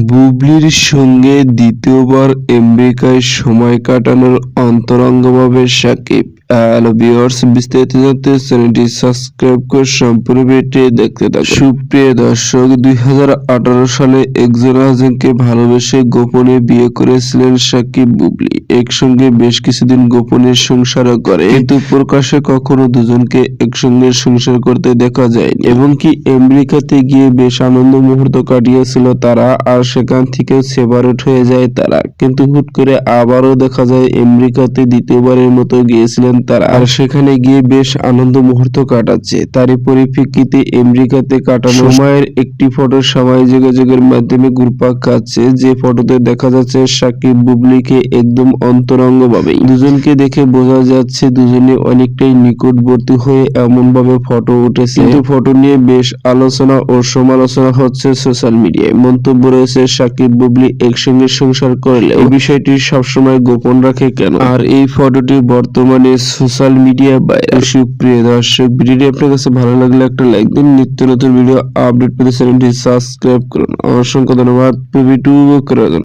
বুবলির সঙ্গে দ্বিতীয়বার আমেরিকায় সময় কাটানোর অন্তরঙ্গভাবে সাকিব। হ্যালো ভিউয়ার্স, বিস্তারিত জানতে চ্যানেলটি সাবস্ক্রাইব করে সম্পূর্ণ ভিডিওটি দেখতে থাকুন। সুপ্রিয় দর্শক, 2018 সালে একজন আরেকজনকে ভালোবেসে গোপনে বিয়ে করেছিলেন সাকিব বুবলি। একসঙ্গে বেশ কিছুদিন গোপনে সংসারও করে, কিন্তু প্রকাশ্যে কখনো দুজনকে একসঙ্গে সংসার করতে দেখা যায়নি। এবং কি আমেরিকাতে গিয়ে বেশ আনন্দ মুহূর্ত কাটিয়েছিল তারা, আর সেখান থেকে সেপারেট হয়ে যায় তারা। কিন্তু হুট করে আবারও দেখা যায় আমেরিকাতে দ্বিতীয়বারের মতো গিয়েছিলেন তারা, আর সেখানে গিয়ে বেশ আনন্দ মুহূর্ত কাটাচ্ছে। তারই পরিপ্রেক্ষিতে আমেরিকাতে কাটানো সময়ের একটি ফটো সামাজিক যোগাযোগের মাধ্যমে ঘুরপাক খাচ্ছে, যে ফটোতে দেখা যাচ্ছে সাকিব বুবলিকে একদম অন্তরঙ্গভাবে। দুজনকে দেখে বোঝা যাচ্ছে দুজনে অনেকটাই নিকটবর্তী হয়ে এমন ভাবে ফটো উঠেছে। কিন্তু ফটো নিয়ে বেশ আলোচনা ও সমালোচনা হচ্ছে সোশ্যাল মিডিয়ায়। মন্তব্য রয়েছে, সাকিব বুবলি একসঙ্গে সংসার করলে এই বিষয়টি সবসময় গোপন রাখে কেন, আর এই ফটোটি বর্তমানে সোশ্যাল মিডিয়া ভাইরাল। সুপ্রিয় দর্শক, ভিডিওটি আপনার কাছে ভালো লাগলে একটা লাইক দিন। নিত্য নতুন ভিডিও আপডেট পেতে চ্যানেলটি সাবস্ক্রাইব করুন। অসংখ্য ধন্যবাদ। ভিডিওটি করার জন্য।